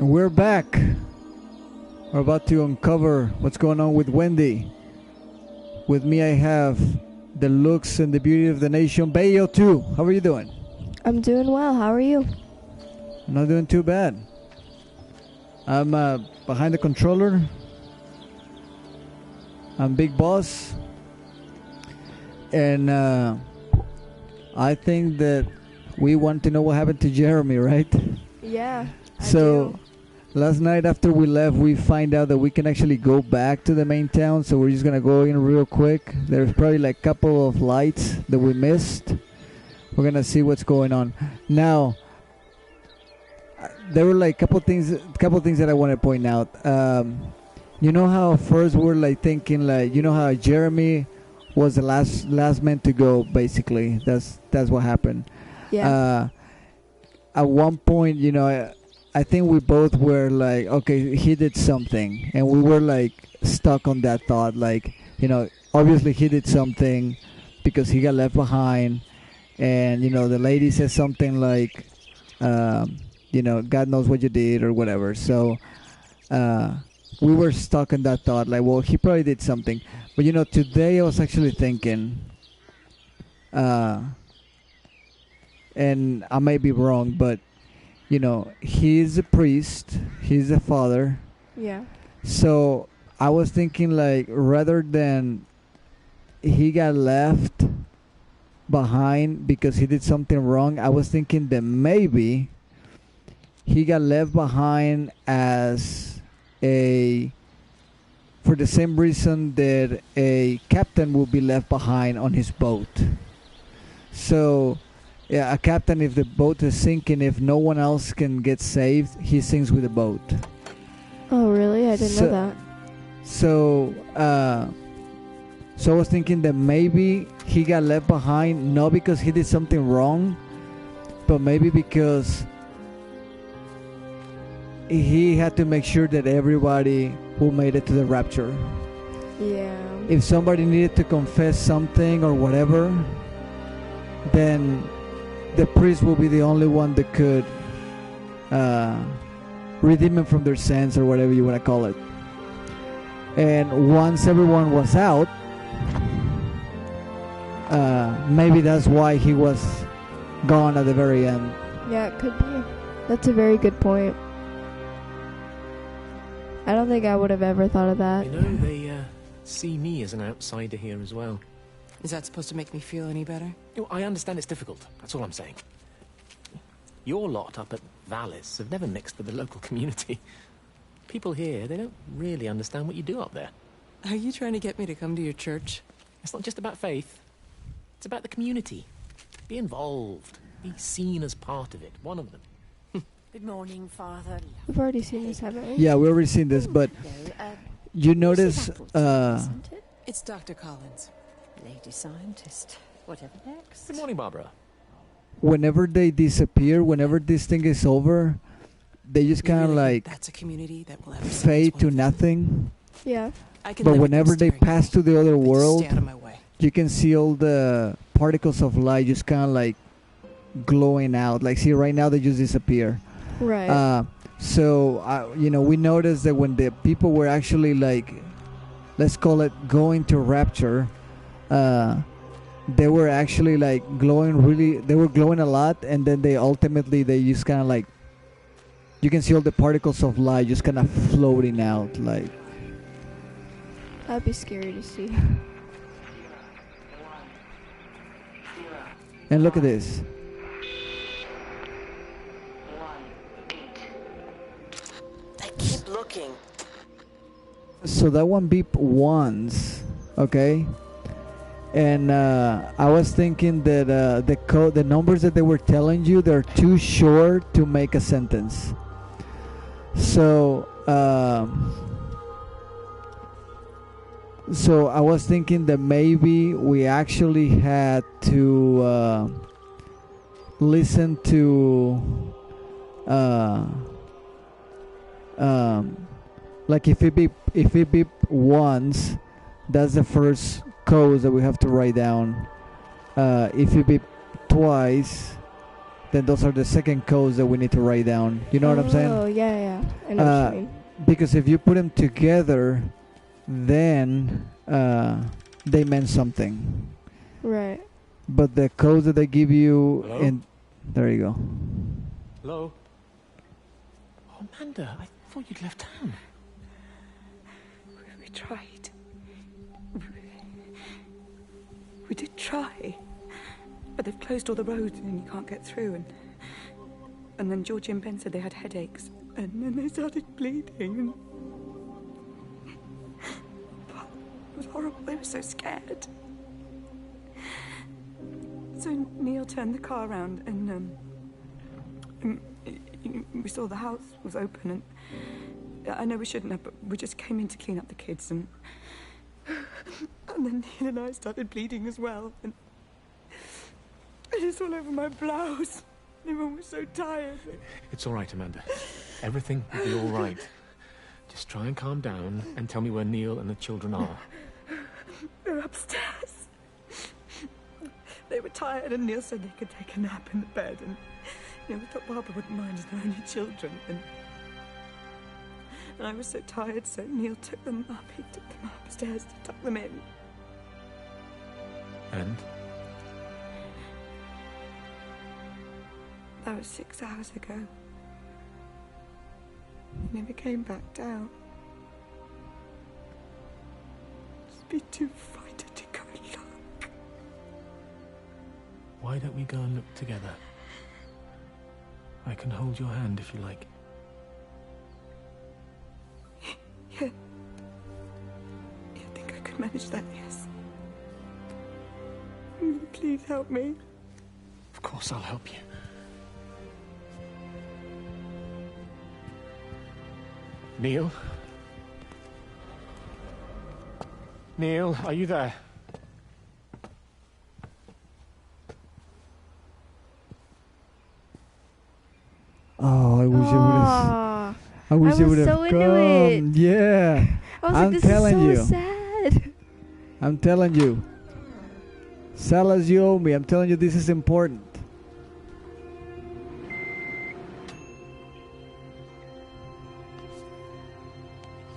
And we're back. We're about to uncover what's going on with Wendy. With me, I have the looks and the beauty of the nation, Bayo too. How are you doing? I'm doing well. How are you? I'm not doing too bad. I'm behind the controller. I'm Big Boss. And I think that we want to know what happened to Jeremy, right? Yeah. So last night after we left, we find out that we can actually go back to the main town. So we're just going to go in real quick. There's probably like a couple of lights that we missed. We're going to see what's going on. Now, there were like couple things that I want to point out. You know how first we're like thinking like, you know how Jeremy was the last man to go, basically. That's what happened. Yeah. At one point, you know, I think we both were like, okay, he did something, and we were like stuck on that thought, like, you know, obviously he did something because he got left behind, and you know, the lady says something like, you know, God knows what you did or whatever. So we were stuck in that thought, like, well, he probably did something. But you know, today I was actually thinking, and I may be wrong, but you know, he's a priest, he's a father. Yeah. So I was thinking, like, rather than he got left behind because he did something wrong, I was thinking that maybe he got left behind for the same reason that a captain will be left behind on his boat. So, yeah, a captain, if the boat is sinking, if no one else can get saved, he sinks with the boat. Oh, really? I didn't know that. So I was thinking that maybe he got left behind, not because he did something wrong, but maybe because he had to make sure that everybody who made it to the rapture. Yeah. If somebody needed to confess something or whatever, then the priest will be the only one that could redeem them from their sins, or whatever you want to call it. And once everyone was out, maybe that's why he was gone at the very end. Yeah, it could be. That's a very good point. I don't think I would have ever thought of that. You know, they see me as an outsider here as well. Is that supposed to make me feel any better? You know, I understand it's difficult. That's all I'm saying. Your lot up at Vallis have never mixed with the local community. People here, they don't really understand what you do up there. Are you trying to get me to come to your church? It's not just about faith. It's about the community. Be involved. Be seen as part of it. One of them. Good morning, Father. We've already seen this, haven't we? Yeah, we've already seen this, but you notice... It's Dr. Collins. Lady scientist. Whatever next? Good morning, Barbara. Whenever they disappear, whenever this thing is over, they just kind of like That's a community that will ever fade to nothing. Yeah. I can But live with whenever them they staring pass at to the other me. They just world, stay out of my way. you can see all the particles of light just kind of like glowing out. Like, see, right now they just disappear. Right. So, you know, we noticed that when the people were actually like, let's call it going to Rapture, they were actually like glowing they were glowing a lot, and then they just kind of like, you can see all the particles of light just kind of floating out, like. That'd be scary to see. And look at this. They keep looking. So that one beep once, okay? And I was thinking that the numbers that they were telling you, they're too short to make a sentence. So I was thinking that maybe we actually had to listen to like if it beep once, that's the first code that we have to write down. If you beep twice, then those are the second codes that we need to write down. You know what I'm saying? Oh, yeah. I know what you mean. Because if you put them together, then they meant something. Right. But the codes that they give you, Hello? and there you go. Hello? Oh, Amanda, I thought you'd left town. We tried. We did try. But they've closed all the roads and you can't get through. And then Georgie and Ben said they had headaches. And then they started bleeding. And it was horrible. They were so scared. So Neil turned the car around and we saw the house was open. And I know we shouldn't have, but we just came in to clean up the kids. And then Neil and I started bleeding as well. And it's all over my blouse. Everyone was so tired. It's all right, Amanda. Everything will be all right. Just try and calm down and tell me where Neil and the children are. They're upstairs. They were tired, and Neil said they could take a nap in the bed. And we thought Barbara wouldn't mind as they're only children. And I was so tired, so Neil took them up. He took them upstairs to tuck them in. And? That was 6 hours ago. He never came back down. Just be too frightened to go and look. Why don't we go and look together? I can hold your hand if you like. Yeah. I think I could manage that, yes. Please help me. Of course I'll help you. Neil? Neil, are you there? Oh, I wish it would have. I wish it would have so into come. it. Yeah. I was I'm like, this telling is so you. sad. I'm telling you. Salas, you owe me. I'm telling you, this is important.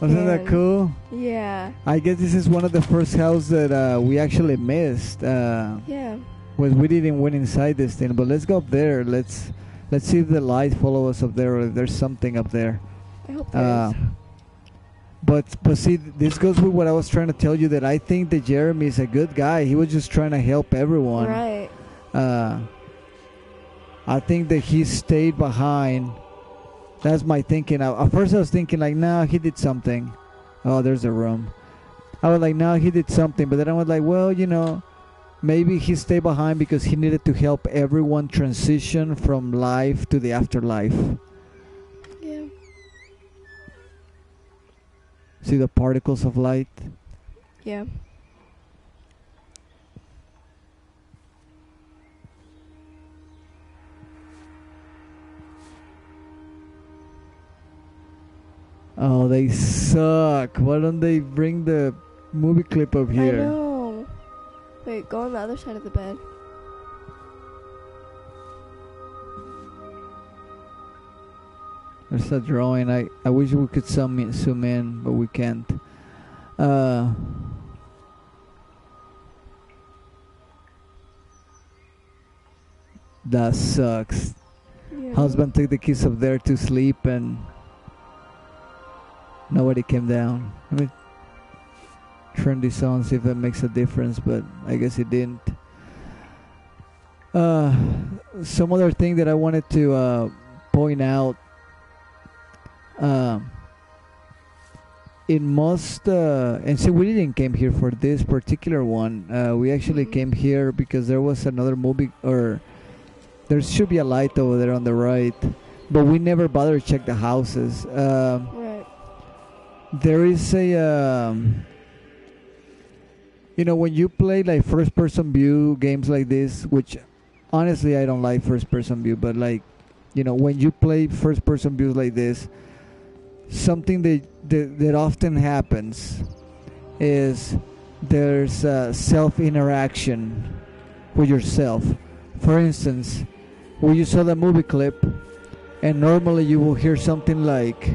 Wasn't that Man. cool? Yeah. I guess this is one of the first houses that we actually missed. Yeah. Was we didn't went inside this thing, but let's go up there. Let's see if the light follow us up there, or if there's something up there. I hope there is. But see, this goes with what I was trying to tell you, that I think that Jeremy is a good guy. He was just trying to help everyone. Right. I think that he stayed behind. That's my thinking. At first I was thinking like, nah, he did something. Oh, there's a room. I was like, nah, he did something. But then I was like, well, maybe he stayed behind because he needed to help everyone transition from life to the afterlife. Yeah. See the particles of light? Yeah. Oh, they suck. Why don't they bring the movie clip up I here? know. Wait, go on the other side of the bed. There's a drawing. I wish we could zoom in, but we can't. That sucks. Yeah. Husband took the kids up there to sleep and nobody came down. Let me turn this on, see if that makes a difference, but I guess it didn't. Some other thing that I wanted to point out. In most, and see, we didn't came here for this particular one. We actually came here because there was another movie, or there should be a light over there on the right, but we never bothered to check the houses. Right. There is a, when you play like first-person view games like this, which honestly I don't like first-person view, but like, when you play first-person views like this, something that often happens is there's self-interaction with yourself. For instance, you saw the movie clip, and normally you will hear something like,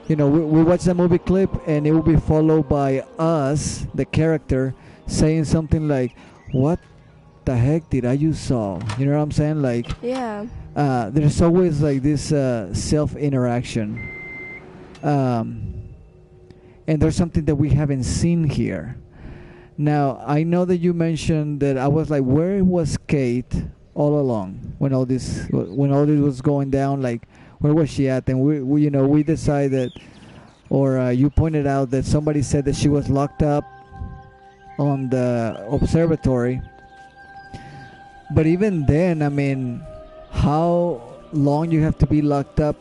we watch the movie clip, and it will be followed by us, the character, saying something like, "What the heck did I just saw?" You know what I'm saying? Like, Yeah. there's always like this self interaction, and there's something that we haven't seen here. Now, I know that you mentioned that. I was like, where was Kate all along when all this was going down? Like, where was she at? And we decided, or you pointed out that somebody said that she was locked up on the observatory. But even then, I mean, how long you have to be locked up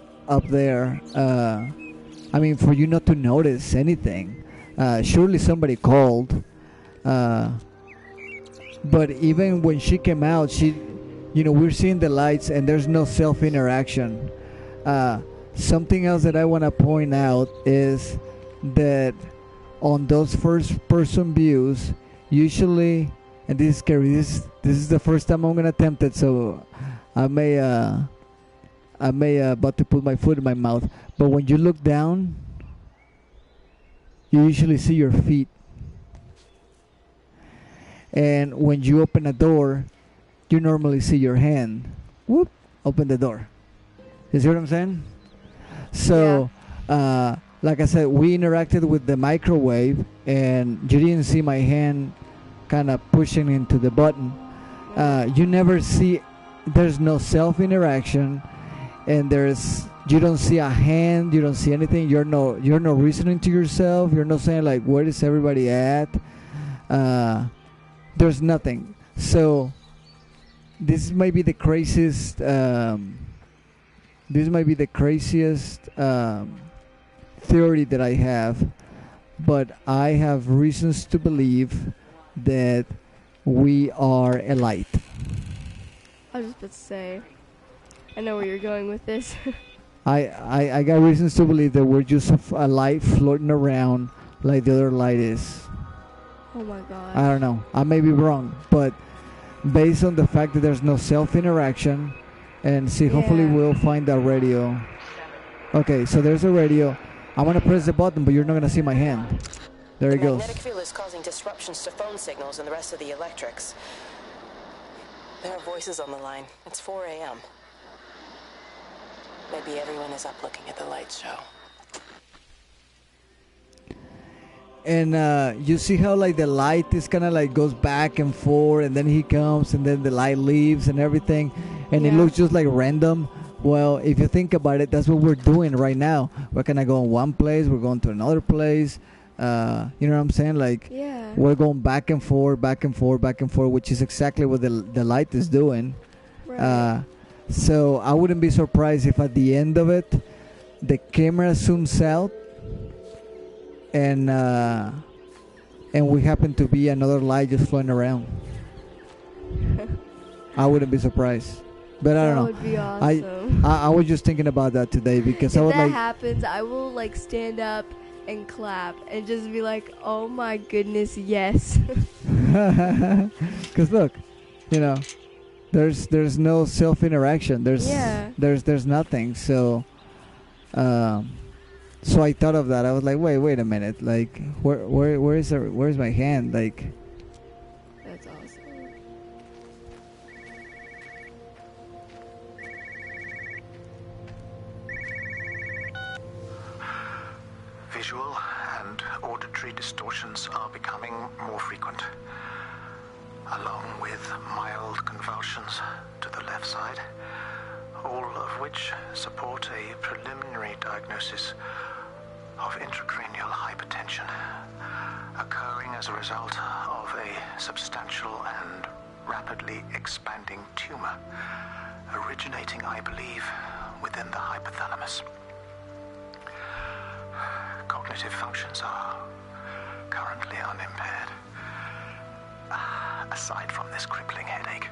there? I mean, for you not to notice anything. Surely somebody called. But even when she came out, we're seeing the lights and there's no self-interaction. Something else that I want to point out is that on those first-person views, usually, and this is scary. This is the first time I'm gonna attempt it, so I may about to put my foot in my mouth. But when you look down, you usually see your feet. And when you open a door, you normally see your hand. Whoop! Open the door. You see what I'm saying? So, like I said, we interacted with the microwave, and you didn't see my hand kind of pushing into the button. You never see. There's no self-interaction, and you don't see a hand. You don't see anything. You're no reasoning to yourself. You're not saying like, where is everybody at? There's nothing. So this might be the craziest. This might be the craziest theory that I have, but I have reasons to believe that we are a light. I was just about to say, I know where you're going with this. I got reasons to believe that we're just a light floating around like the other light is. Oh my god. I don't know. I may be wrong, but based on the fact that there's no self-interaction, and see, hopefully we'll find that radio. Okay, so there's a radio. I'm gonna press the button, but you're not gonna see my hand. There it goes. The magnetic field is causing disruptions to phone signals and the rest of the electrics. There are voices on the line. It's 4 a.m. Maybe everyone is up looking at the light show. And you see how like the light is kind of like goes back and forth, and then he comes, and then the light leaves and everything, and it looks just like random. Well, if you think about it, that's what we're doing right now. We're gonna go in one place, we're going to another place. You know what I'm saying? Like, we're going back and forth, back and forth, back and forth, which is exactly what the light is doing. Right. So I wouldn't be surprised if at the end of it, the camera zooms out, and we happen to be another light just flying around. I wouldn't be surprised, but I don't know. That would be awesome. I was just thinking about that today because I was if that like, happens, I will like stand up and clap and just be like, "Oh my goodness, yes!" because look, there's no self-interaction. There's nothing. So. So I thought of that. I was like, wait a minute. Like, where's my hand? Like, that's awesome. Visual and auditory distortions are becoming more frequent, along with mild convulsions to the left side, all of which support a preliminary diagnosis of intracranial hypertension, occurring as a result of a substantial and rapidly expanding tumor, originating, I believe, within the hypothalamus. Cognitive functions are currently unimpaired, aside from this crippling headache.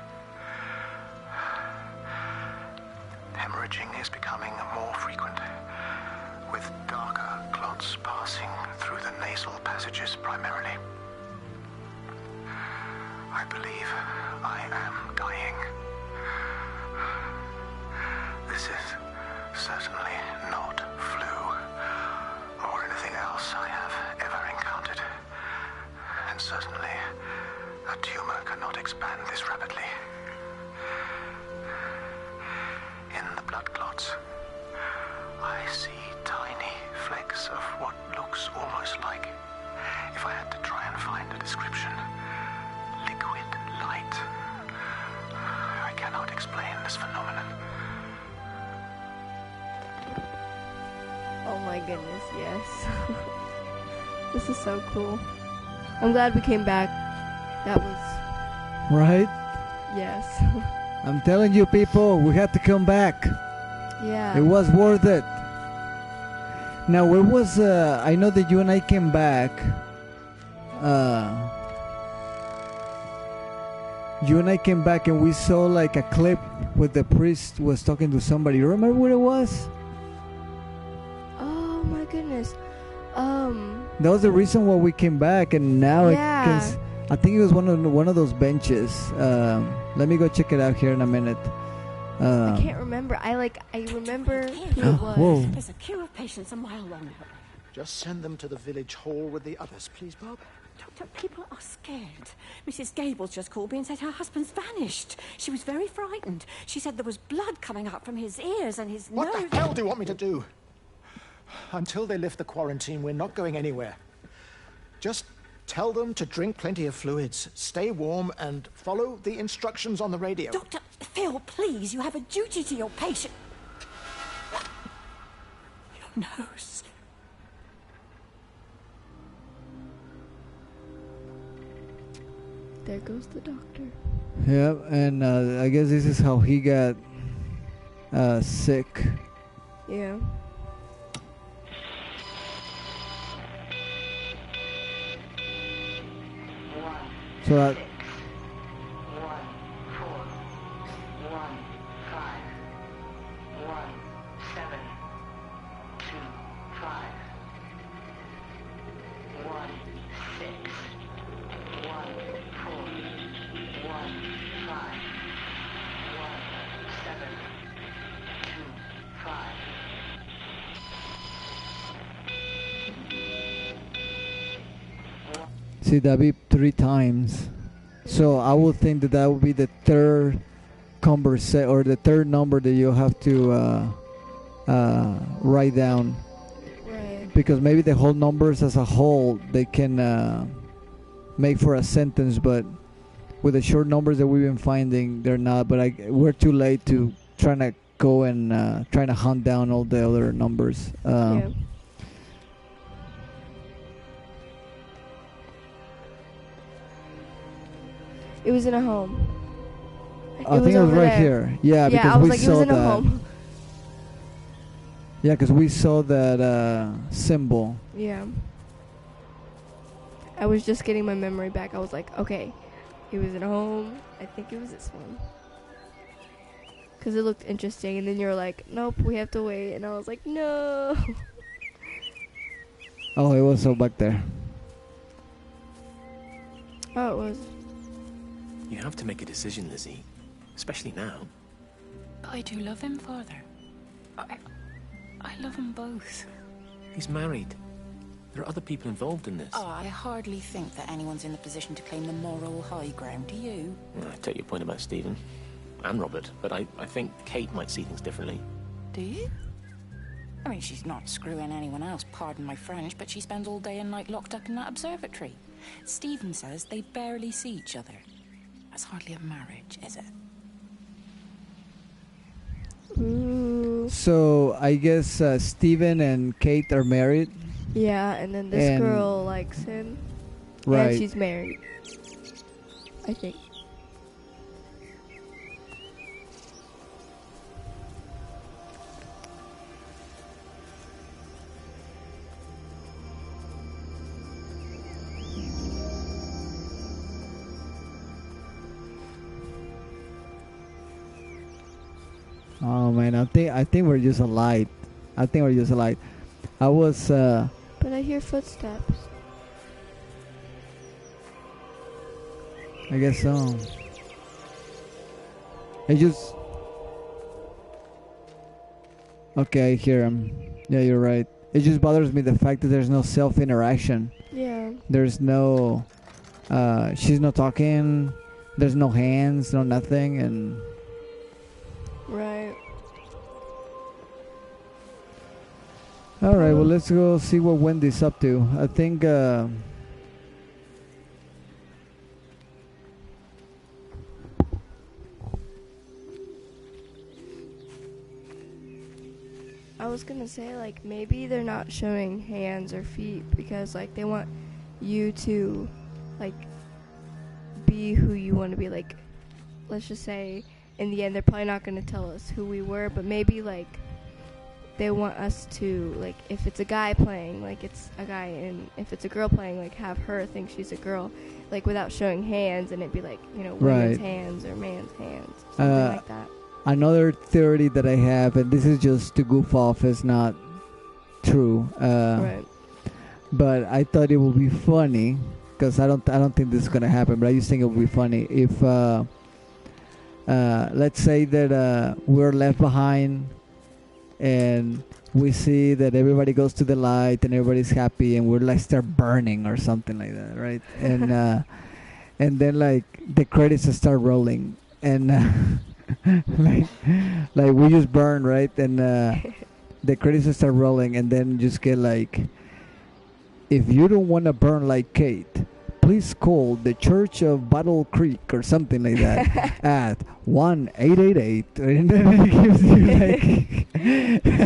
Hemorrhaging is becoming more frequent, with darker clots passing through the nasal passages primarily. I believe I am dying. This is certainly not flu or anything else I have ever encountered. And certainly a tumor cannot expand this rapidly. In the blood clots, I see tiny flecks of what looks almost like, if I had to try and find a description, liquid light. I cannot explain this phenomenon. Oh my goodness, yes. This is so cool. I'm glad we came back. That was... Right? Yes. I'm telling you, people, we had to come back. Yeah. It was worth it. Now, where was... I know that you and I came back. You and I came back and we saw like a clip where the priest was talking to somebody. You remember what it was? Oh my goodness. That was the reason why we came back, and now Yeah. I think it was one of those benches. Let me go check it out here in a minute. I can't remember. I remember who it was. Whoa. There's a queue of patients a mile long. Just send them to the village hall with the others, please, Bob. Doctor, people are scared. Mrs. Gables just called me and said her husband's vanished. She was very frightened. She said there was blood coming up from his ears and his What nose. the hell do you want me to do? Until they lift the quarantine, we're not going anywhere. Just tell them to drink plenty of fluids, stay warm, and follow the instructions on the radio. Doctor, Phil, please, you have a duty to your patient. Your nose. There goes the doctor. Yeah, and I guess this is how he got sick. Yeah. So see that beep 3 times. So I would think that would be the third or the third number that you have to write down. Right. Because maybe the whole numbers as a whole they can make for a sentence, but with the short numbers that we've been finding, they're not. But we're too late to trying to go and trying to hunt down all the other numbers. Yeah. It was in a home. I think it was over right there. here. Yeah, because I was we like, saw it was in that. a home. Yeah, because we saw that symbol. Yeah. I was just getting my memory back. I was like, okay, it was in a home. I think it was this one. Because it looked interesting. And then you were like, nope, we have to wait. And I was like, no. Oh, it was so back there. Oh, it was. You have to make a decision, Lizzie. Especially now. But I do love him, Father. I love them both. He's married. There are other people involved in this. Oh, I hardly think that anyone's in the position to claim the moral high ground, do you? I take your point about Stephen and Robert, but I think Kate might see things differently. Do you? I mean, she's not screwing anyone else, pardon my French, but she spends all day and night locked up in that observatory. Stephen says they barely see each other. That's hardly a marriage, is it? Ooh. So I guess Stephen and Kate are married. Yeah, and then this girl likes him. Right. And she's married. I think. Oh man, I think we're just alike. I think we're just alike. I was But I hear footsteps. I guess so. I just Okay, I hear him. Yeah, you're right. It just bothers me the fact that there's no self-interaction. Yeah. There's no... she's not talking. There's no hands, no nothing, and... Right. Alright, well, let's go see what Wendy's up to. I think... I was gonna say, like, maybe they're not showing hands or feet because, like, they want you to, like, be who you want to be. Like, let's just say, in the end, they're probably not gonna tell us who we were, but maybe, like, they want us to, like, if it's a guy playing, like, it's a guy, and if it's a girl playing, like, have her think she's a girl, like, without showing hands, and it'd be like, you know, women's hands or man's hands, something like that. Another theory that I have, and this is just to goof off, is not true. Right. But I thought it would be funny, because I don't think this is gonna happen. But I just think it would be funny if, let's say that we're left behind, and we see that everybody goes to the light and everybody's happy, and we're like start burning or something like that, right? And and then like the credits start rolling, and like we just burn, right? And the credits start rolling, and then just get like, if you don't want to burn like Kate, please call the Church of Battle Creek or something like that at 1-888, and then it gives you like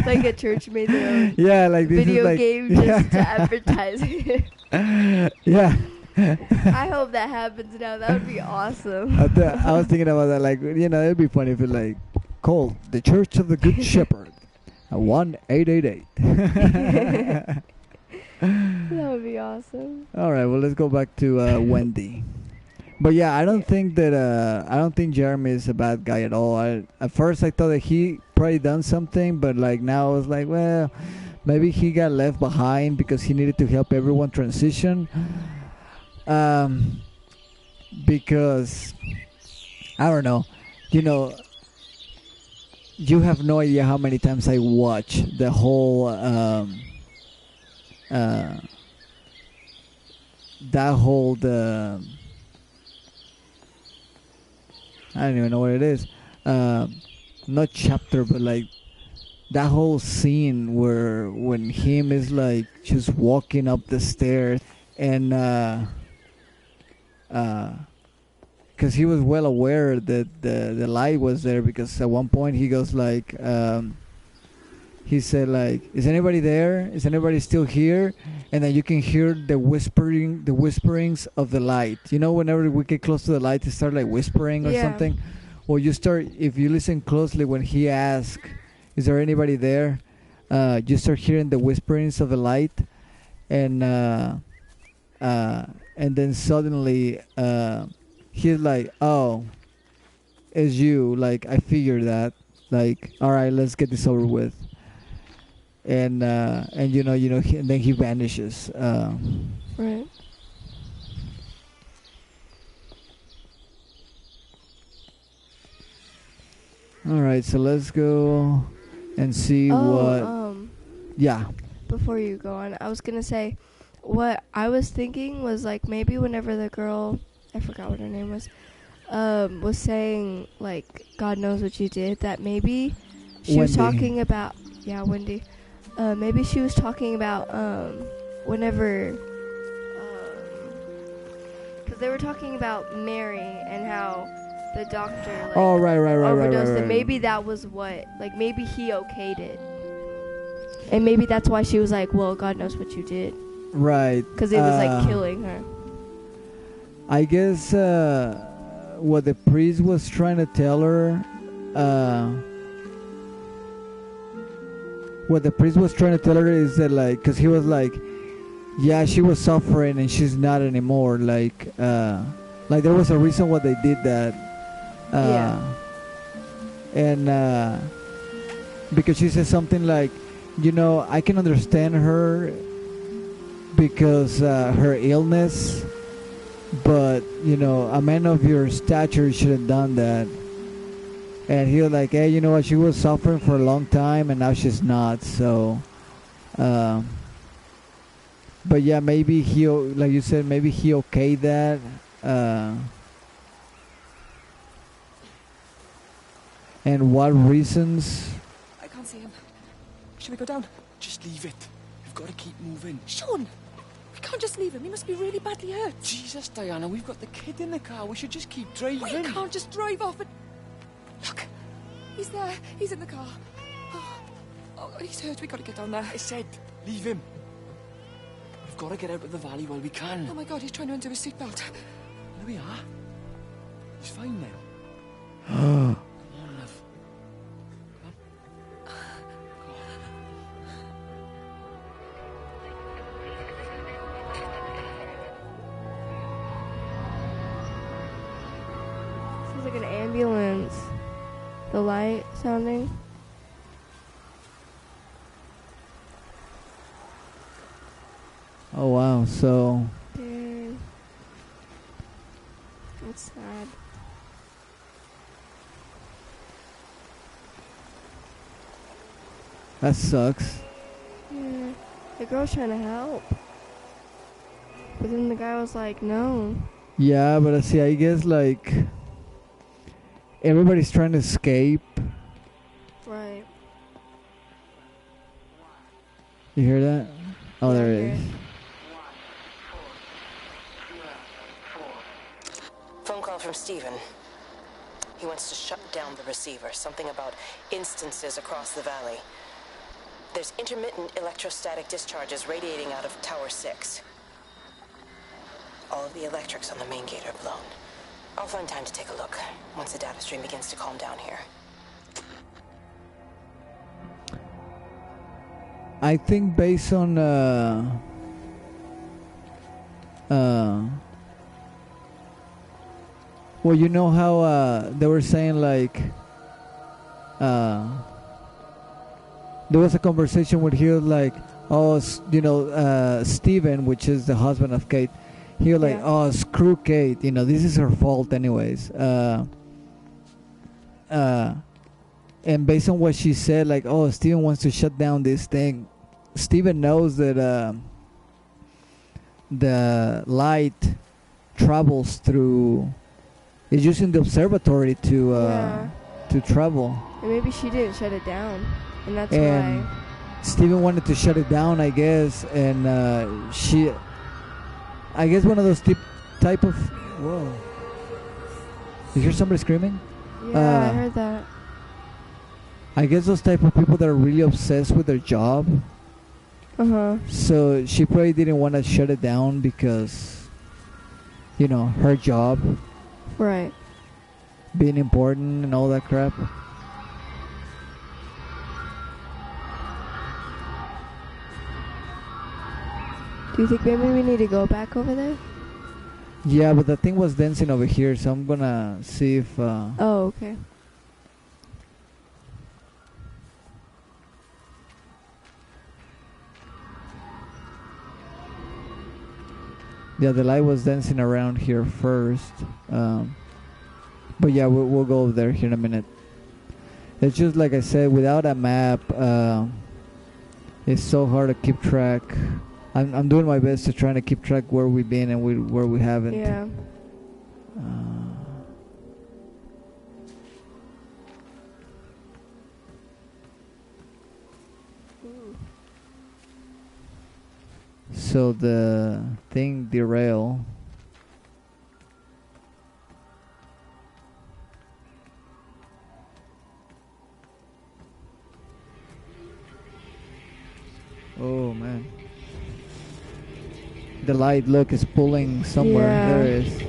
like a church made their own yeah, like this video is like, game just to advertise it. Yeah. I hope that happens now. That would be awesome. I was thinking about that, like, you know, it'd be funny if it like called the Church of the Good Shepherd at 1-888. That would be awesome. All right, well, let's go back to Wendy. But yeah, I don't think Jeremy is a bad guy at all. At first I thought that he probably done something, but like now I was like, well, maybe he got left behind because he needed to help everyone transition. Because I don't know, you know, you have no idea how many times I watch the whole I don't even know what it is, not chapter, but like that whole scene where when him is like just walking up the stairs, and because he was well aware that the light was there, because at one point he goes like, he said like, is anybody there? Is anybody still here? And then you can hear the whisperings of the light. You know, whenever we get close to the light, it start like whispering or something. Well, if you listen closely when he asks, is there anybody there? You start hearing the whisperings of the light, and then suddenly he's like, oh, it's you. Like, I figured that. Like, all right, let's get this over with. And you know, and then he vanishes. Right. All right, so let's go and see what. Yeah. Before you go on, I was gonna say, what I was thinking was like maybe whenever the girl, I forgot what her name was saying like, God knows what you did, that maybe she was talking about, Wendy. Maybe she was talking about whenever, because they were talking about Mary and how the doctor like, overdosed, and maybe that was what, like maybe he okayed it, and maybe that's why she was like, well, God knows what you did, right? Because it was like killing her. I guess what the priest was trying to tell her. What the priest was trying to tell her is that, like, because he was like, yeah, she was suffering and she's not anymore. Like there was a reason why they did that. And because she said something like, you know, I can understand her because her illness, but you know, a man of your stature should have done that. And he was like, hey, you know what? She was suffering for a long time, and now she's not. So, but yeah, maybe he, like you said, maybe he okayed that. And what reasons? I can't see him. Should we go down? Just leave it. We've got to keep moving. Sean! We can't just leave him. He must be really badly hurt. Jesus, Diana, we've got the kid in the car. We should just keep driving. We can't just drive off and... Look! He's there. He's in the car. Oh, he's hurt. We've got to get down there. I said, leave him. We've got to get out of the valley while we can. Oh my God, he's trying to undo his seatbelt. There we are. He's fine now. Oh. Like an ambulance. The light sounding. Oh wow, so Dang. That's sad. that sucks. Yeah. The girl's trying to help. But then the guy was like, no. Yeah, but see, I guess like everybody's trying to escape. Right. You hear that? Oh, Yeah, there I it hear is. Phone call from Stephen. He wants to shut down the receiver. Something about instances across the valley. There's intermittent electrostatic discharges radiating out of Tower 6. All of the electrics on the main gate are blown. I'll find time to take a look once the data stream begins to calm down here. I think based on well, you know how they were saying like there was a conversation where he was like, oh, you know, Steven, which is the husband of Kate, he was like, oh, screw Kate, you know, this is her fault anyways. And based on what she said, like, oh, Steven wants to shut down this thing. Steven knows that the light travels through. It's using the observatory to travel. And maybe she didn't shut it down, and that's And why. Steven wanted to shut it down, I guess, and she. I guess one of those type of. Whoa. You hear somebody screaming? Yeah, I heard that. I guess those type of people that are really obsessed with their job. So she probably didn't want to shut it down because, you know, her job. Right. Being important and all that crap. Do you think maybe we need to go back over there? Yeah, but the thing was dancing over here, so I'm gonna see if... Oh, okay. Yeah, the light was dancing around here first. But yeah, we'll go over there here in a minute. It's just like I said, without a map, it's so hard to keep track. I'm doing my best to try to keep track where we've been and where we haven't. Yeah. So the thing derail. Oh man. The light, look, is pulling somewhere. Yeah. There it is.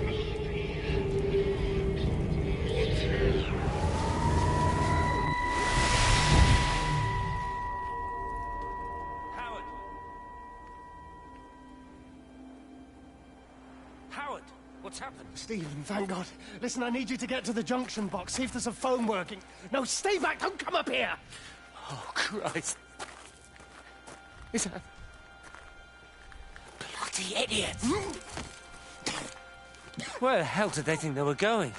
Howard, what's happened? Stephen, thank God. Listen, I need you to get to the junction box, see if there's a phone working. No, stay back, don't come up here! Oh, Christ. Is that... Bloody idiots! Where the hell did they think they were going?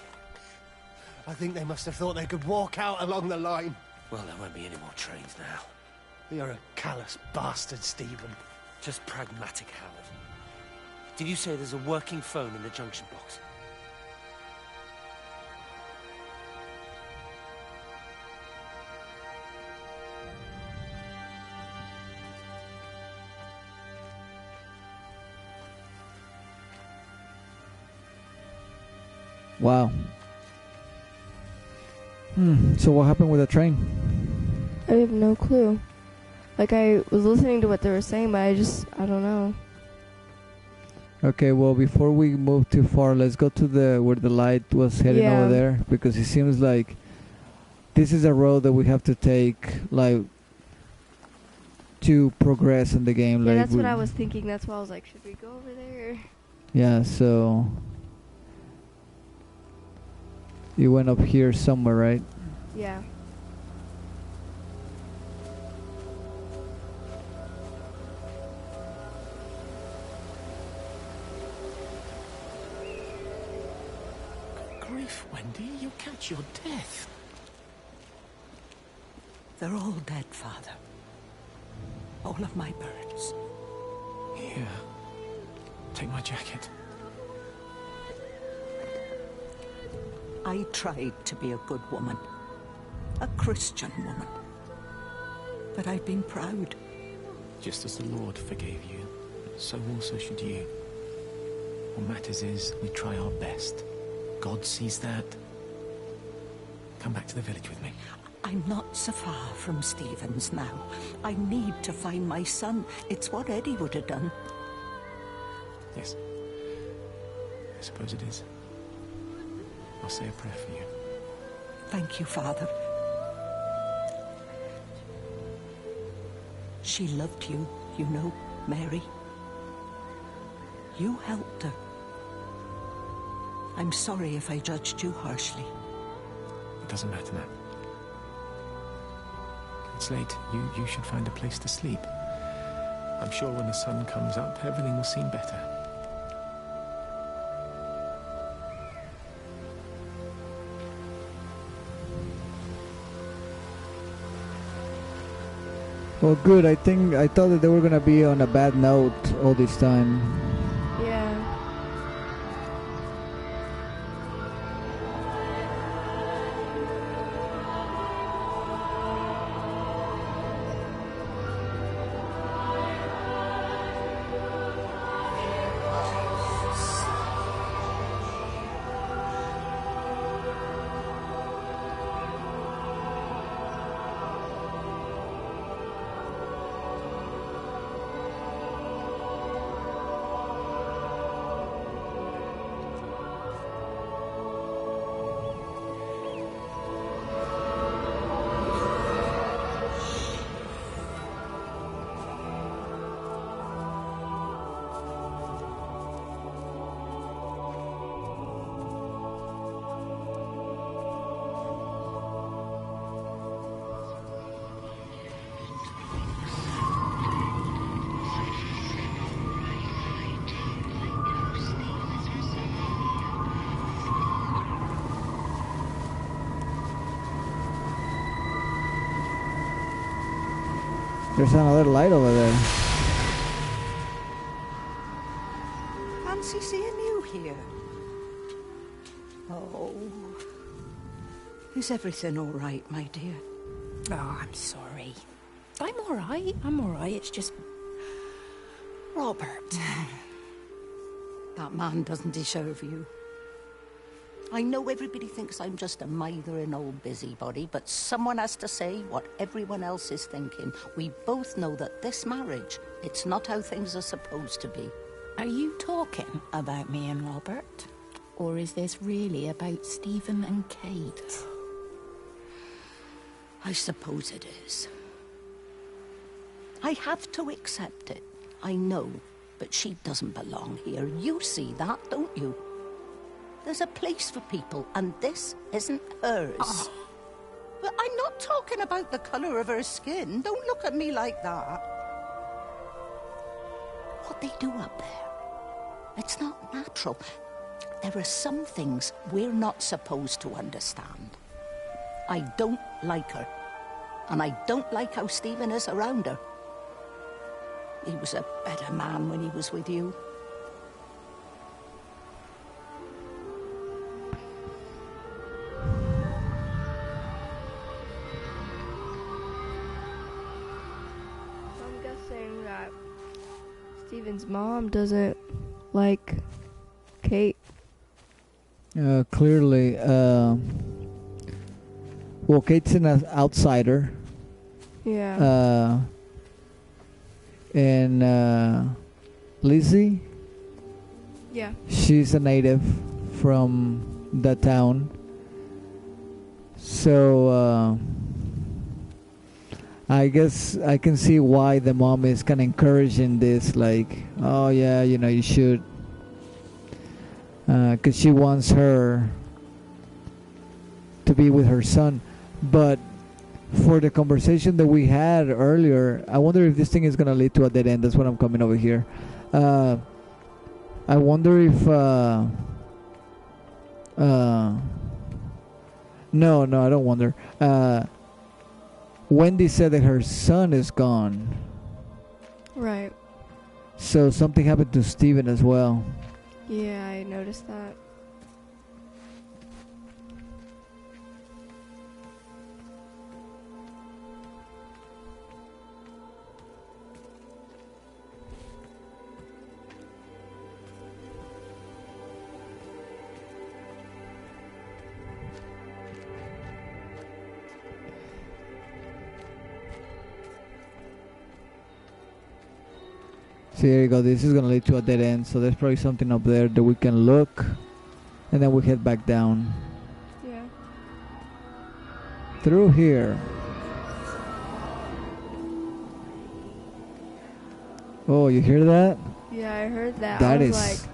I think they must have thought they could walk out along the line. Well, there won't be any more trains now. You're a callous bastard, Stephen. Just pragmatic, Howard. Did you say there's a working phone in the junction box? Wow. So what happened with the train? I have no clue. Like, I was listening to what they were saying, but I don't know. Okay, well, before we move too far, let's go to where the light was heading over there, because it seems like this is a road that we have to take, like, to progress in the game. Yeah, like that's what I was thinking. That's why I was like, should we go over there? Yeah, so you went up here somewhere, right? Yeah. Grief, Wendy, you'll catch your death. They're all dead, Father. All of my birds. Here. Take my jacket. I tried to be a good woman. A Christian woman. But I've been proud. Just as the Lord forgave you, so also should you. What matters is we try our best. God sees that. Come back to the village with me. I'm not so far from Stephen's now. I need to find my son. It's what Eddie would have done. Yes. I suppose it is. I'll say a prayer for you. Thank you, Father. She loved you, you know, Mary. You helped her. I'm sorry if I judged you harshly. It doesn't matter now. It's late. You should find a place to sleep. I'm sure when the sun comes up, everything will seem better. Well, good. I thought that they were gonna be on a bad note all this time. Yeah. There's another light over there. Fancy seeing you here. Oh. Is everything all right, my dear? Oh, I'm sorry. I'm all right. It's just... Robert. That man doesn't deserve you. I know everybody thinks I'm just a mithering old busybody, but someone has to say what everyone else is thinking. We both know that this marriage, it's not how things are supposed to be. Are you talking about me and Robert? Or is this really about Stephen and Kate? I suppose it is. I have to accept it. I know, but she doesn't belong here. You see that, don't you? There's a place for people, and this isn't hers. Oh. But I'm not talking about the colour of her skin. Don't look at me like that. What they do up there, it's not natural. There are some things we're not supposed to understand. I don't like her. And I don't like how Stephen is around her. He was a better man when he was with you. I'm guessing that Stephen's mom doesn't like Kate. Clearly, well, Kate's an outsider. Yeah. And Lizzie, Yeah. she's a native from the town. So I guess I can see why the mom is kind of encouraging this, like, oh yeah, you know, you should, because she wants her to be with her son. But for the conversation that we had earlier, I wonder if this thing is going to lead to a dead end. That's what I'm coming over here. I wonder if no, I don't wonder. Wendy said that her son is gone. Right. So something happened to Stephen as well. Yeah, I noticed that. So there you go. This is going to lead to a dead end. So there's probably something up there that we can look. And then we head back down. Yeah. Through here. Oh, you hear that? Yeah, I heard that. That I is... was like...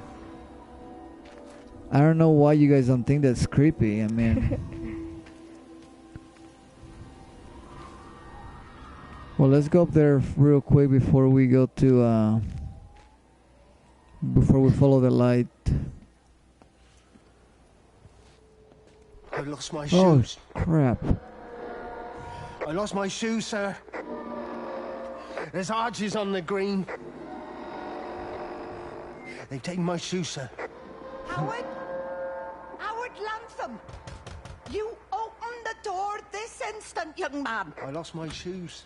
I don't know why you guys don't think that's creepy. I mean... Well, let's go up there real quick before we go to... before we follow the light. I lost my Oh, shoes. crap. I lost my shoes, sir. There's arches on the green. They've taken my shoes, sir. Howard? Howard Lantham! You open the door this instant, young man. I lost my shoes.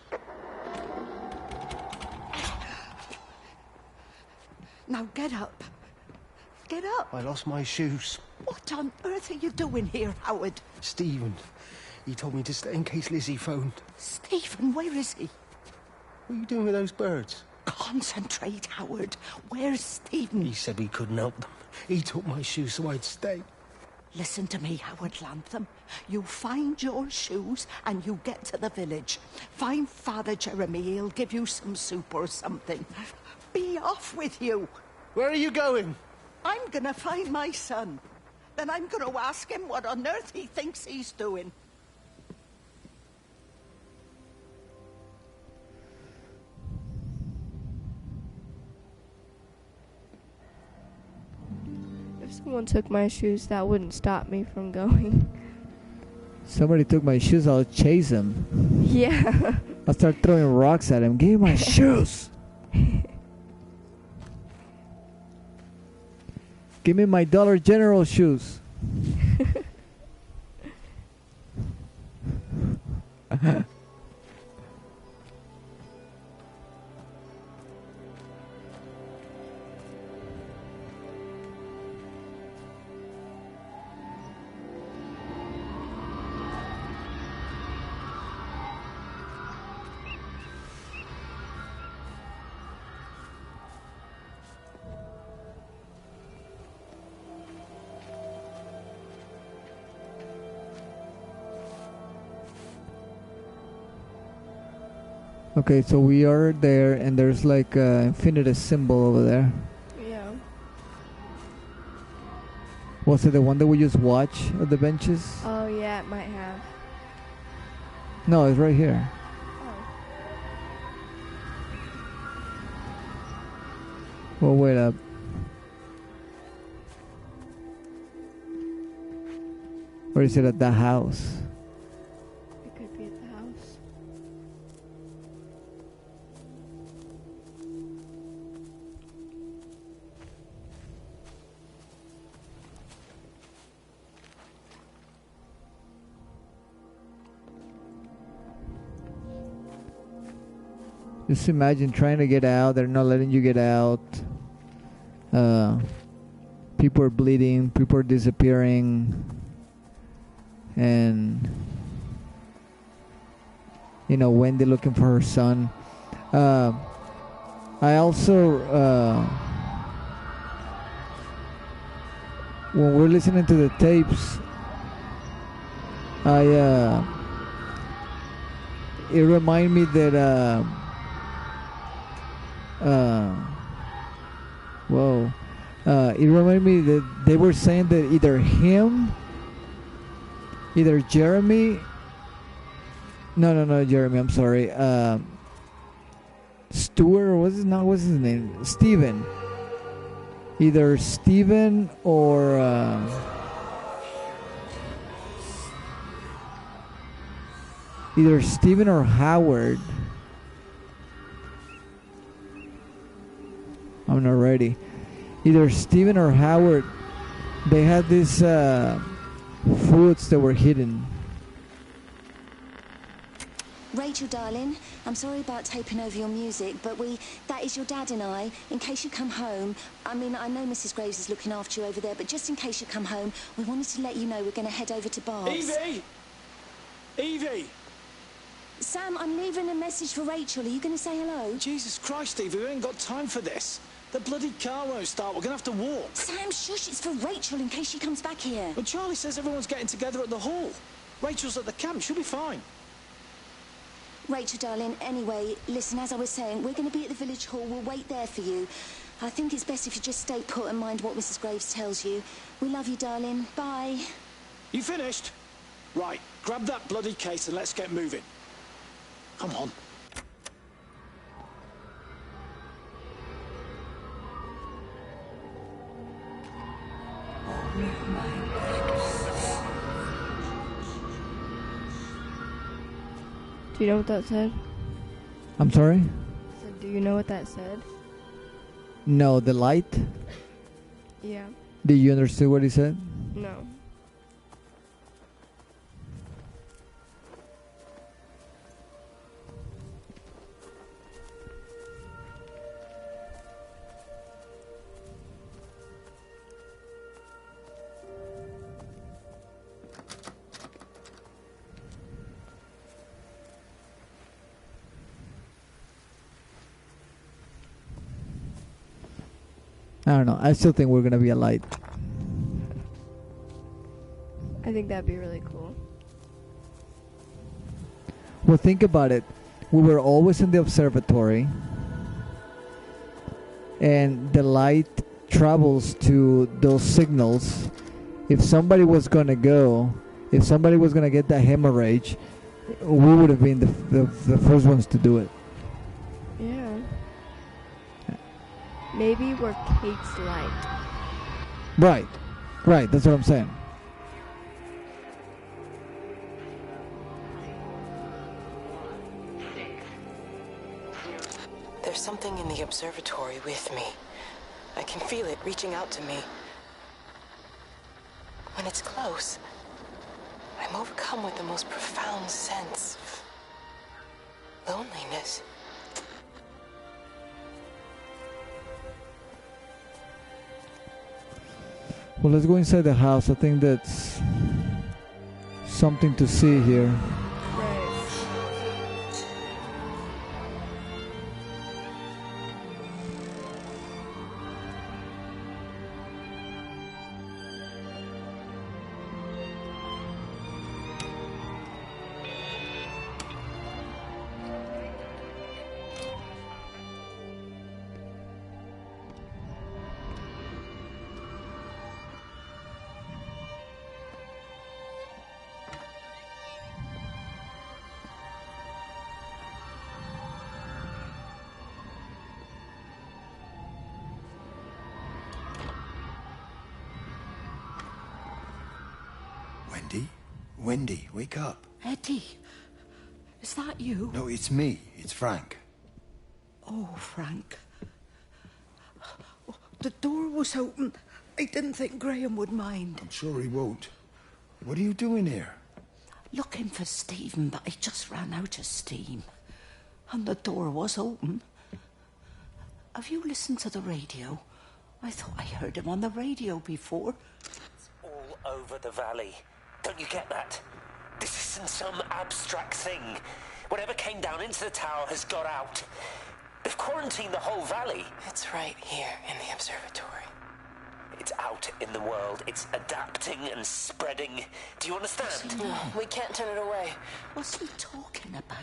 Now get up. Get up. I lost my shoes. What on earth are you doing here, Howard? Stephen, he told me to stay in case Lizzie phoned. Stephen, where is he? What are you doing with those birds? Concentrate, Howard. Where's Stephen? He said we couldn't help them. He took my shoes so I'd stay. Listen to me, Howard Lantham. You find your shoes and you get to the village. Find Father Jeremy. He'll give you some soup or something. Be off with you. Where are you going? I'm gonna find my son. Then I'm gonna ask him what on earth he thinks he's doing. If someone took my shoes, that wouldn't stop me from going. Somebody took my shoes, I'll chase him. Yeah. I'll start throwing rocks at him. Give me my shoes! Give me my Dollar General shoes. Okay, so we are there, and there's like an infinity symbol over there. Yeah. Was it the one that we just watched at the benches? Oh, yeah, it might have. No, it's right here. Well, wait up. Or is it at the house? It could be at the house. Just imagine trying to get out. They're not letting you get out. People are bleeding. People are disappearing. And Wendy looking for her son. I also when we're listening to the tapes, it reminded me that it reminded me that they were saying that either Jeremy. No, Jeremy. I'm sorry. Stuart, or what's his name? Steven. Either Steven or Howard. I'm not ready. Either Steven or Howard. They had these fruits that were hidden. Rachel, darling, I'm sorry about taping over your music, but that is your dad and I. In case you come home, I mean, I know Mrs. Graves is looking after you over there, but just in case you come home, we wanted to let you know we're going to head over to Barb's. Evie! Sam, I'm leaving a message for Rachel. Are you going to say hello? Jesus Christ, Evie, we ain't got time for this. The bloody car won't start. We're going to have to walk. Sam, shush, it's for Rachel in case she comes back here. But Charlie says everyone's getting together at the hall. Rachel's at the camp. She'll be fine. Rachel, darling, anyway, listen, as I was saying, we're going to be at the village hall. We'll wait there for you. I think it's best if you just stay put and mind what Mrs. Graves tells you. We love you, darling. Bye. You finished? Right, grab that bloody case and let's get moving. Come on. Do you know what that said? I'm sorry? So do you know what that said? No, the light? Yeah. Did you understand what he said? No. I don't know. I still think we're going to be a light. I think that'd be really cool. Well, think about it. We were always in the observatory, and the light travels to those signals. If somebody was going to go, if somebody was going to get that hemorrhage, we would have been the first ones to do it. Yeah. Maybe we're Kate's light. Right. That's what I'm saying. There's something in the observatory with me. I can feel it reaching out to me. When it's close, I'm overcome with the most profound sense of loneliness. Well, let's go inside the house. I think that's something to see here. Wendy? Wendy, wake up. Eddie, is that you? No, it's me. It's Frank. Oh, Frank. Oh, the door was open. I didn't think Graham would mind. I'm sure he won't. What are you doing here? Looking for Stephen, but he just ran out of steam. And the door was open. Have you listened to the radio? I thought I heard him on the radio before. It's all over the valley. Don't you get that? This isn't some abstract thing. Whatever came down into the tower has got out. They've quarantined the whole valley. It's right here in the observatory. It's out in the world. It's adapting and spreading. Do you understand? No, we can't turn it away. What's he talking about?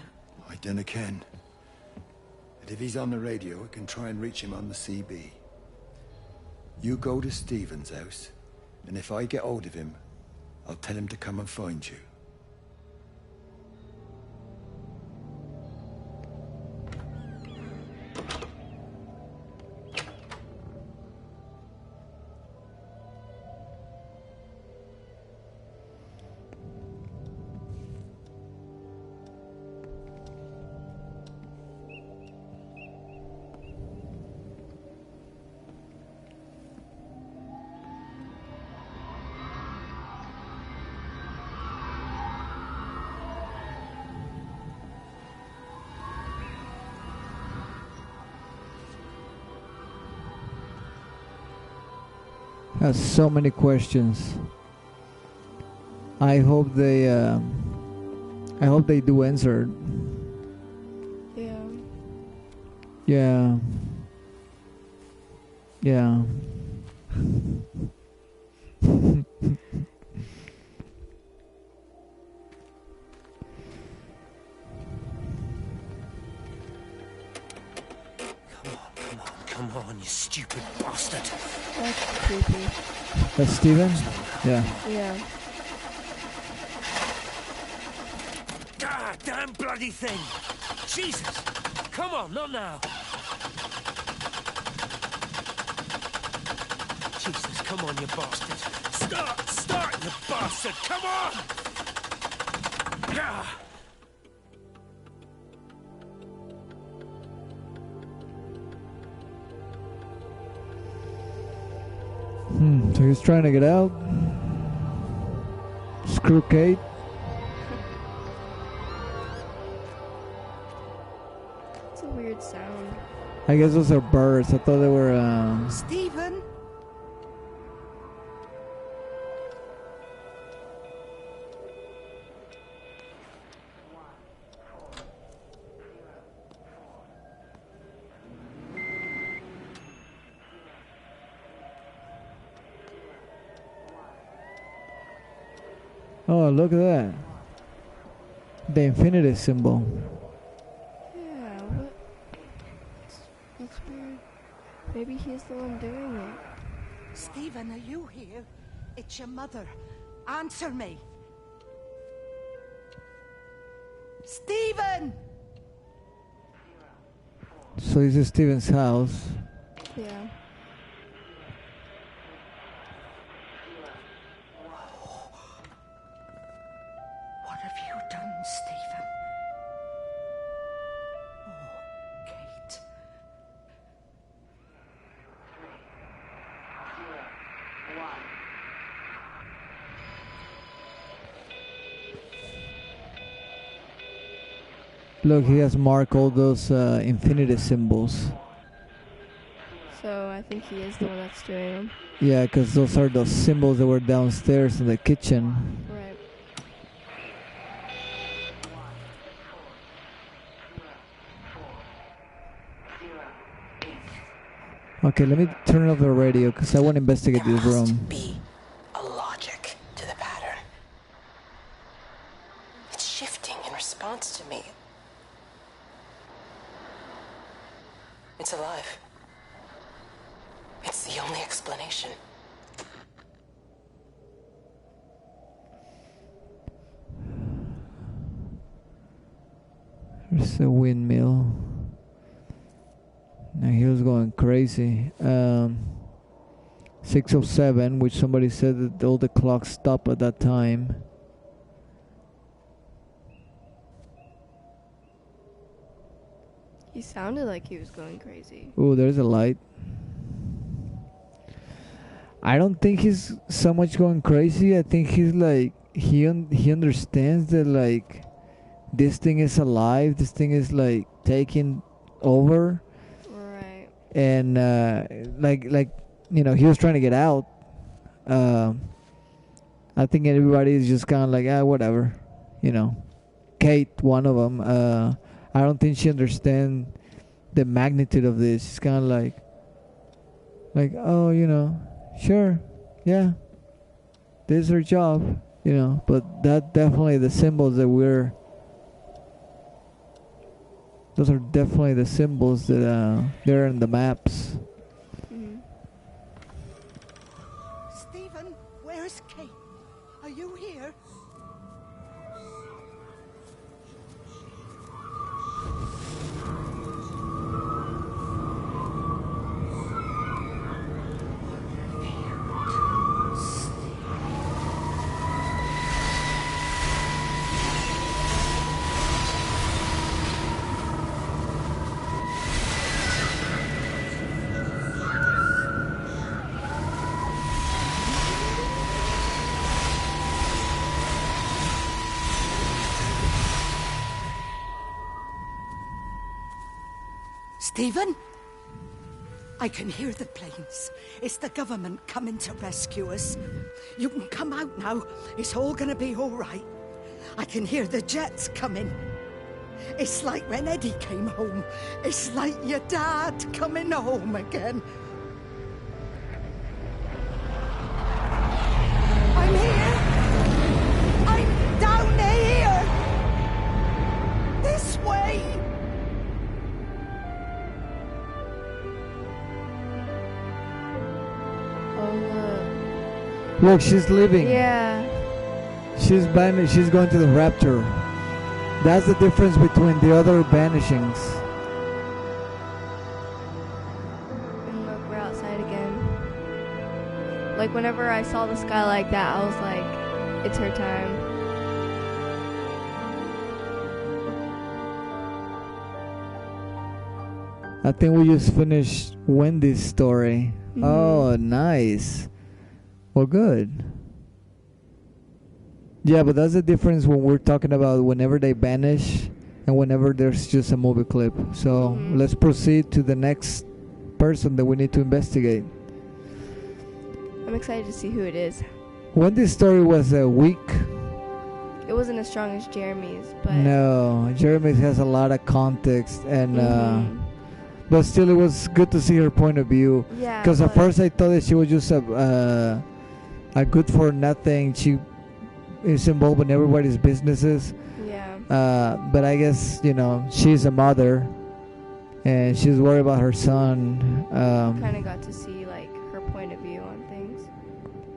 I dunno ken. But if he's on the radio, I can try and reach him on the CB. You go to Stephen's house, and if I get hold of him, I'll tell him to come and find you. Has so many questions. I hope they do answer. Yeah. Yeah. Yeah. Come on, you stupid bastard. That's creepy. That's Stephen? Yeah. Yeah. Ah, damn bloody thing! Jesus! Come on, not now! Jesus, come on, you bastard! Start, you bastard! Come on! Ah! So he's trying to get out. Screw Kate. It's a weird sound. I guess those are birds. I thought they were. Stephen? Oh, look at that. The infinity symbol. Yeah, what? That's weird. Maybe he's the one doing it. Stephen, are you here? It's your mother. Answer me. Stephen! So this is Stephen's house. Yeah. What have you done, Stephen? Oh, Kate. Look, he has marked all those infinity symbols. So I think he is the one that's doing them. Yeah, because those are the symbols that were downstairs in the kitchen. Right. Okay, let me turn off the radio because I want to investigate this room. Be a logic to the pattern. It's shifting in response to me. It's alive. It's the only explanation. There's a windmill. Now he was going crazy. 6:07, which somebody said that all the clocks stop at that time. He sounded like he was going crazy. Ooh, there's a light. I don't think he's so much going crazy. I think he's like he understands that like this thing is alive. This thing is like taking over. Right. And like you know, he was trying to get out. I think everybody is just kind of like whatever, you know. Kate, one of them. I don't think she understands the magnitude of this. She's kind of like, oh, you know, sure, yeah, this is her job, you know. But that definitely the symbols that those are definitely the symbols that they're in the maps. Mm-hmm. Stephen, where's Kate? Are you here? Stephen? I can hear the planes. It's the government coming to rescue us. You can come out now. It's all gonna be all right. I can hear the jets coming. It's like when Eddie came home. It's like your dad coming home again. I'm here. I'm down here. This way. Look, she's leaving. Yeah. She's going to the Rapture. That's the difference between the other banishings. And look, we're outside again. Like, whenever I saw the sky like that, I was like, it's her time. I think we just finished Wendy's story. Mm-hmm. Oh, nice. Well, good. Yeah, but that's the difference when we're talking about whenever they banish and whenever there's just a movie clip. So let's proceed to the next person that we need to investigate. I'm excited to see who it is. Wendy's story was weak. It wasn't as strong as Jeremy's, but... No, Jeremy's has a lot of context, and but still it was good to see her point of view. Yeah, because at first I thought that she was just a good for nothing. She is involved in everybody's businesses. Yeah. But I guess, you know, she's a mother and she's worried about her son. Kind of got to see like her point of view on things.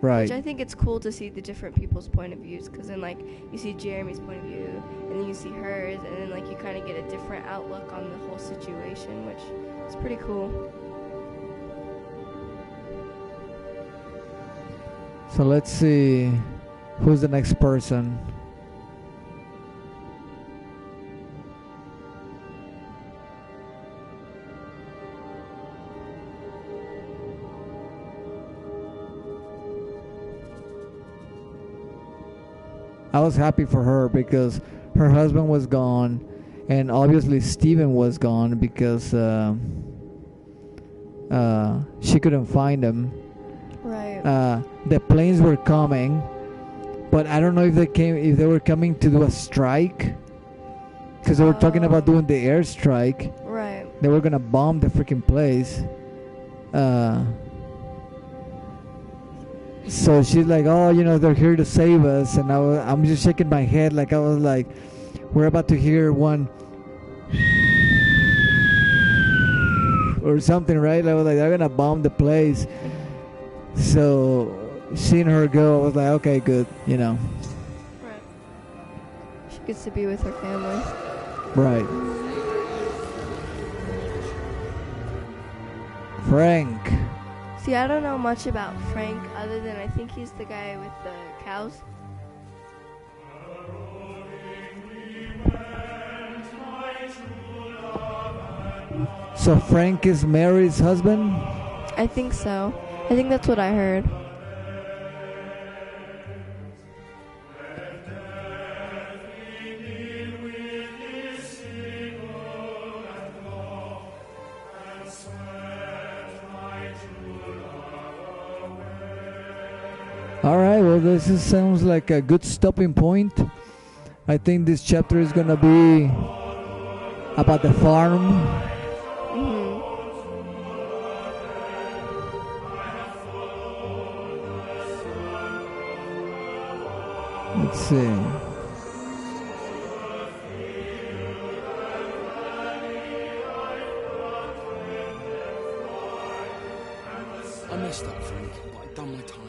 Right. Which I think it's cool to see the different people's point of views, because then like you see Jeremy's point of view and then you see hers, and then like you kind of get a different outlook on the whole situation, which is pretty cool. So let's see who's the next person. I was happy for her because her husband was gone, and obviously Steven was gone because she couldn't find him. Right. The planes were coming, but I don't know if they were coming to do a strike, because they were talking about doing the airstrike. Right. They were gonna bomb the freaking place. So she's like, oh, you know, they're here to save us, and I'm just shaking my head like I was like, we're about to hear one or something, right? I was like, they're gonna bomb the place. So seeing her go, I was like, okay, good, you know. Right. She gets to be with her family. Right. Frank. See, I don't know much about Frank other than I think he's the guy with the cows. So Frank is Mary's husband? I think so. I think that's what I heard. Alright, well sounds like a good stopping point. I think this chapter is gonna be about the farm. Let's see. I messed up, Frank, but I've done my time.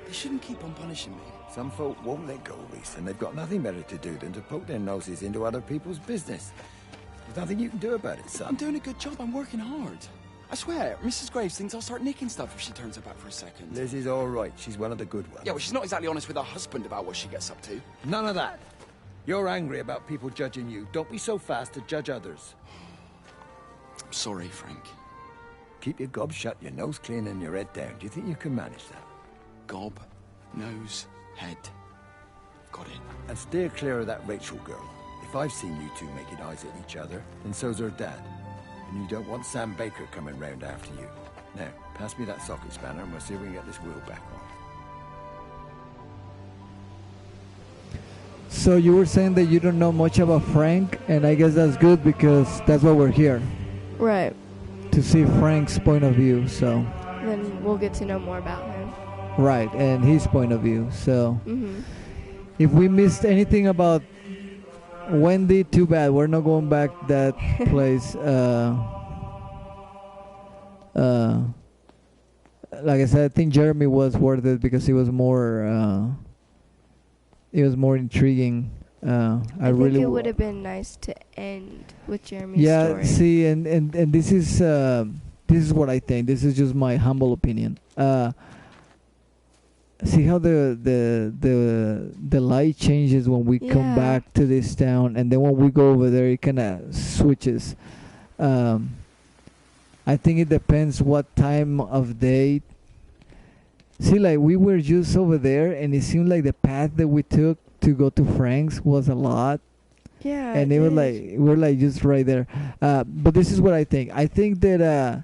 They shouldn't keep on punishing me. Some folk won't let go, Reese, and they've got nothing better to do than to poke their noses into other people's business. There's nothing you can do about it, son. I'm doing a good job. I'm working hard. I swear, Mrs. Graves thinks I'll start nicking stuff if she turns her back for a second. Liz is all right. She's one of the good ones. Yeah, well, she's not exactly honest with her husband about what she gets up to. None of that. You're angry about people judging you. Don't be so fast to judge others. I'm sorry, Frank. Keep your gob shut, your nose clean, and your head down. Do you think you can manage that? Gob, nose, head. Got it. And steer clear of that Rachel girl. If I've seen you two making eyes at each other, then so's her dad. And you don't want Sam Baker coming round after you. Now, pass me that socket spanner and we'll see if we can get this wheel back on. So you were saying that you don't know much about Frank, and I guess that's good because that's why we're here. Right. To see Frank's point of view, so. Then we'll get to know more about him. Right, and his point of view, so. If we missed anything about Wendy, too bad. We're not going back that place. Like I said, I think Jeremy was worth it because he was more intriguing. I really think it would have been nice to end with Jeremy's story. See, and this is what I think. This is just my humble opinion. See how the light changes when we come back to this town, and then when we go over there, it kind of switches. I think it depends what time of day. See, like we were just over there, and it seemed like the path that we took to go to Frank's was a lot. Yeah, and it was like we're like just right there. But this is what I think. I think that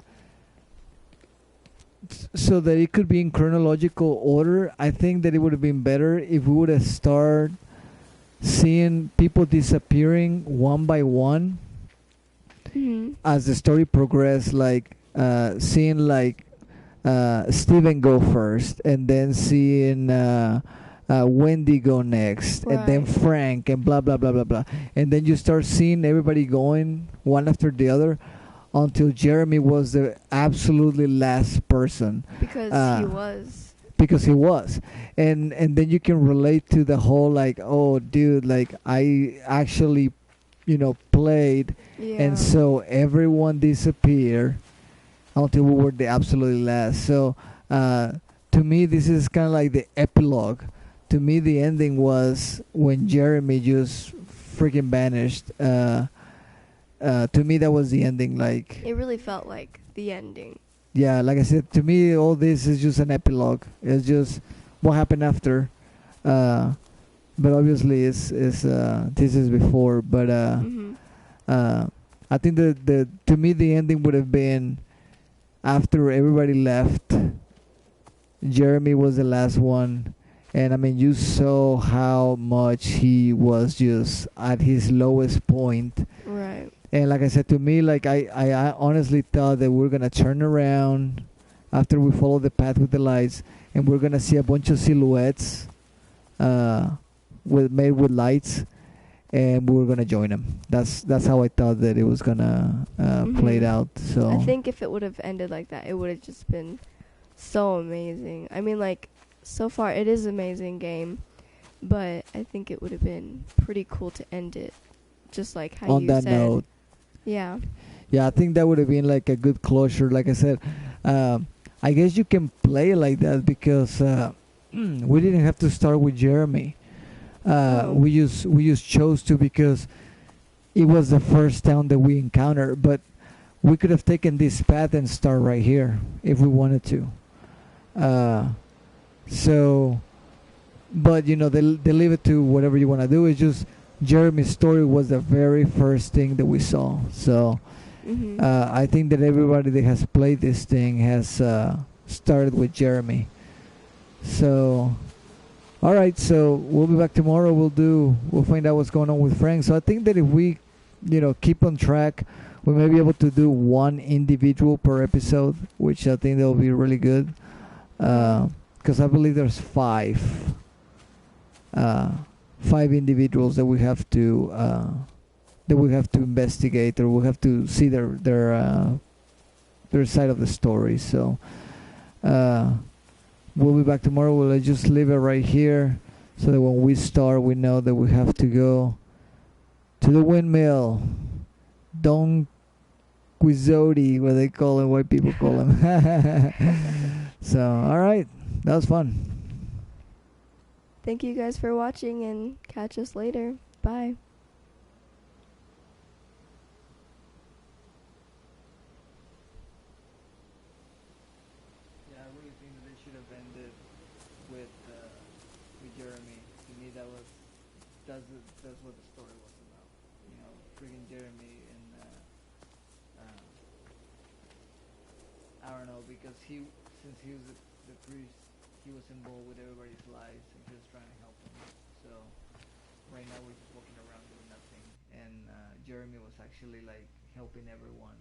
so that it could be in chronological order, I think that it would have been better if we would have started seeing people disappearing one by one as the story progressed, like seeing like Steven go first, and then seeing Wendy go next, and then Frank, and blah blah blah blah blah, and then you start seeing everybody going one after the other until Jeremy was the absolutely last person. Because he was. Because he was. And then you can relate to the whole like, oh dude, like I actually, played, and so everyone disappeared until we were the absolutely last. So to me this is kind of like the epilogue. To me the ending was when Jeremy just freaking vanished. To me that was the ending. Like it really felt like the ending. Yeah, like I said, to me all this is just an epilogue. It's just what happened after. But obviously it's this is before. But I think the to me the ending would have been after everybody left. Jeremy was the last one, and I mean you saw how much he was just at his lowest point. Right. And like I said, to me, like I honestly thought that we're gonna turn around after we follow the path with the lights, and we're gonna see a bunch of silhouettes, made with lights, and we were gonna join them. That's how I thought that it was gonna play it out. So I think if it would have ended like that, it would have just been so amazing. I mean, like so far it is an amazing game, but I think it would have been pretty cool to end it just like how on you that said. note. Yeah. Yeah, I think that would have been like a good closure. Like I said, I guess you can play it like that because we didn't have to start with Jeremy. We just chose to because it was the first town that we encountered. But we could have taken this path and start right here if we wanted to. So, but they leave it to whatever you want to do. It's just Jeremy's story was the very first thing that we saw. So I think that everybody that has played this thing has started with Jeremy. So, all right. So we'll be back tomorrow. We'll find out what's going on with Frank. So I think that if we, keep on track, we may be able to do one individual per episode, which I think that'll be really good. Because I believe there's five individuals that we have to investigate, or we have to see their side of the story. So we'll be back tomorrow. We'll just leave it right here so that when we start, we know that we have to go to the windmill. Don Quixote, what they call him, white people call him. So, all right, that was fun. Thank you guys for watching, and catch us later. Bye. Yeah, I really think that they should have ended with Jeremy. To me, that's what the story was about. Freaking Jeremy and I don't know, because since he was the priest, he was involved with everybody's lives and he was trying to help them. So right now we're just walking around doing nothing, and Jeremy was actually like helping everyone